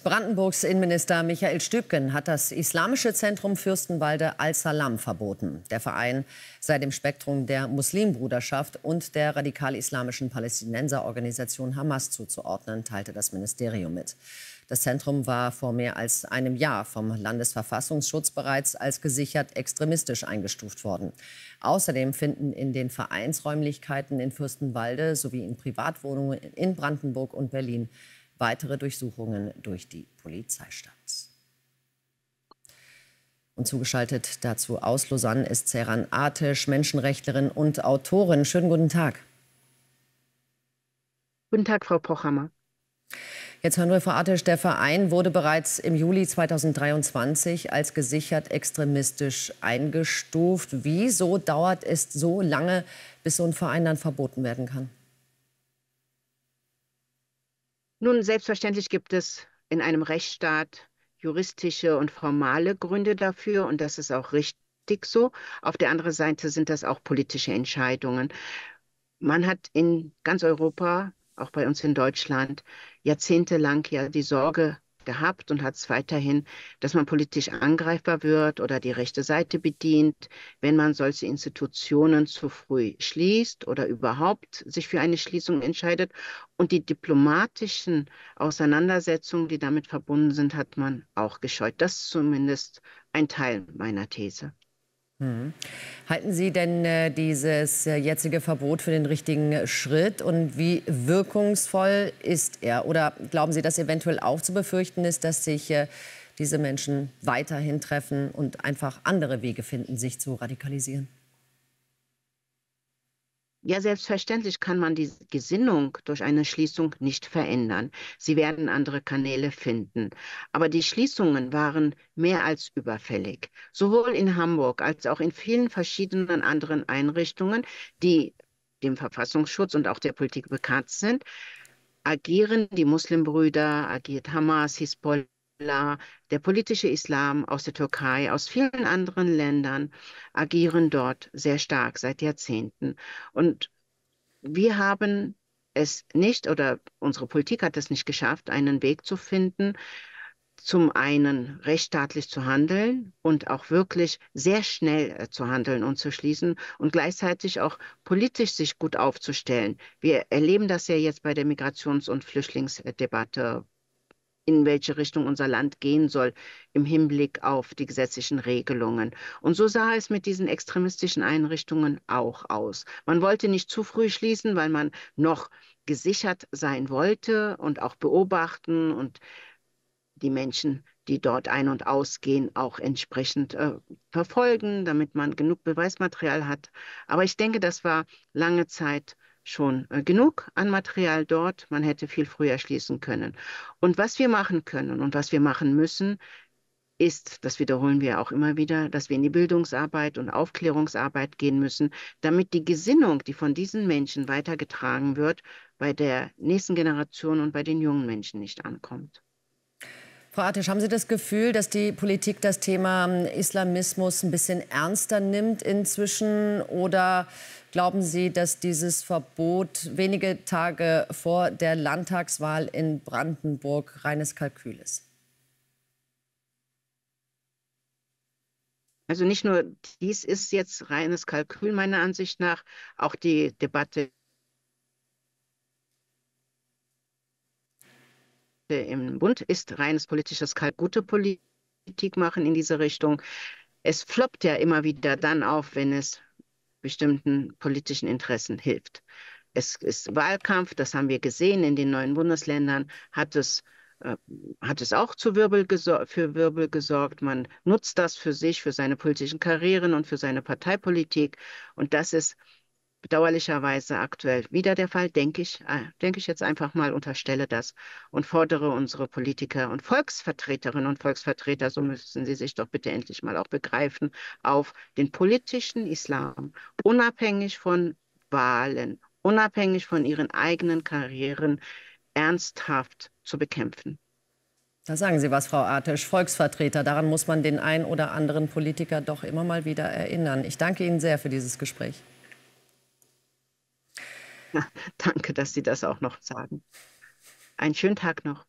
Brandenburgs Innenminister Michael Stübgen hat das islamische Zentrum Fürstenwalde Al-Salam verboten. Der Verein sei dem Spektrum der Muslimbruderschaft und der radikal-islamischen Palästinenserorganisation Hamas zuzuordnen, teilte das Ministerium mit. Das Zentrum war vor mehr als einem Jahr vom Landesverfassungsschutz bereits als gesichert extremistisch eingestuft worden. Außerdem finden in den Vereinsräumlichkeiten in Fürstenwalde sowie in Privatwohnungen in Brandenburg und Berlin weitere Durchsuchungen durch die Polizei statt. Und zugeschaltet dazu aus Lausanne ist Seyran Ateş, Menschenrechtlerin und Autorin. Schönen guten Tag. Guten Tag, Frau Pochhammer. Jetzt hören wir, Frau Ateş, der Verein wurde bereits im Juli 2023 als gesichert extremistisch eingestuft. Wieso dauert es so lange, bis so ein Verein dann verboten werden kann? Nun, selbstverständlich gibt es in einem Rechtsstaat juristische und formale Gründe dafür, und das ist auch richtig so. Auf der anderen Seite sind das auch politische Entscheidungen. Man hat in ganz Europa, auch bei uns in Deutschland, jahrzehntelang ja die Sorge gehabt und hat es weiterhin, dass man politisch angreifbar wird oder die rechte Seite bedient, wenn man solche Institutionen zu früh schließt oder überhaupt sich für eine Schließung entscheidet. Und die diplomatischen Auseinandersetzungen, die damit verbunden sind, hat man auch gescheut. Das ist zumindest ein Teil meiner These. Halten Sie denn dieses jetzige Verbot für den richtigen Schritt und wie wirkungsvoll ist er? Oder glauben Sie, dass eventuell auch zu befürchten ist, dass sich diese Menschen weiterhin treffen und einfach andere Wege finden, sich zu radikalisieren? Ja, selbstverständlich kann man die Gesinnung durch eine Schließung nicht verändern. Sie werden andere Kanäle finden. Aber die Schließungen waren mehr als überfällig. Sowohl in Hamburg als auch in vielen verschiedenen anderen Einrichtungen, die dem Verfassungsschutz und auch der Politik bekannt sind, agieren die Muslimbrüder, agiert Hamas, Hisbollah, der politische Islam aus der Türkei, aus vielen anderen Ländern agieren dort sehr stark seit Jahrzehnten. Und wir haben es nicht, oder unsere Politik hat es nicht geschafft, einen Weg zu finden, zum einen rechtsstaatlich zu handeln und auch wirklich sehr schnell zu handeln und zu schließen und gleichzeitig auch politisch sich gut aufzustellen. Wir erleben das ja jetzt bei der Migrations- und Flüchtlingsdebatte, in welche Richtung unser Land gehen soll im Hinblick auf die gesetzlichen Regelungen. Und so sah es mit diesen extremistischen Einrichtungen auch aus. Man wollte nicht zu früh schließen, weil man noch gesichert sein wollte und auch beobachten und die Menschen, die dort ein- und ausgehen, auch entsprechend verfolgen, damit man genug Beweismaterial hat. Aber ich denke, das war lange Zeit schon genug an Material dort. Man hätte viel früher schließen können. Und was wir machen können und was wir machen müssen, ist, das wiederholen wir auch immer wieder, dass wir in die Bildungsarbeit und Aufklärungsarbeit gehen müssen, damit die Gesinnung, die von diesen Menschen weitergetragen wird, bei der nächsten Generation und bei den jungen Menschen nicht ankommt. Frau Ateş, haben Sie das Gefühl, dass die Politik das Thema Islamismus ein bisschen ernster nimmt inzwischen? Oder glauben Sie, dass dieses Verbot wenige Tage vor der Landtagswahl in Brandenburg reines Kalkül ist? Also nicht nur dies ist jetzt reines Kalkül meiner Ansicht nach, auch die Debatte im Bund ist reines politisches Kalkül. Gute Politik machen in diese Richtung. Es floppt ja immer wieder dann auf, wenn es bestimmten politischen Interessen hilft. Es ist Wahlkampf, das haben wir gesehen in den neuen Bundesländern, hat es auch für Wirbel gesorgt. Man nutzt das für sich, für seine politischen Karrieren und für seine Parteipolitik. Und das ist bedauerlicherweise aktuell wieder der Fall, denke ich jetzt einfach mal, unterstelle das und fordere unsere Politiker und Volksvertreterinnen und Volksvertreter, so müssen sie sich doch bitte endlich mal auch begreifen, auf, den politischen Islam unabhängig von Wahlen, unabhängig von ihren eigenen Karrieren ernsthaft zu bekämpfen. Da sagen Sie was, Frau Ateş. Volksvertreter, daran muss man den einen oder anderen Politiker doch immer mal wieder erinnern. Ich danke Ihnen sehr für dieses Gespräch. Ja, danke, dass Sie das auch noch sagen. Einen schönen Tag noch.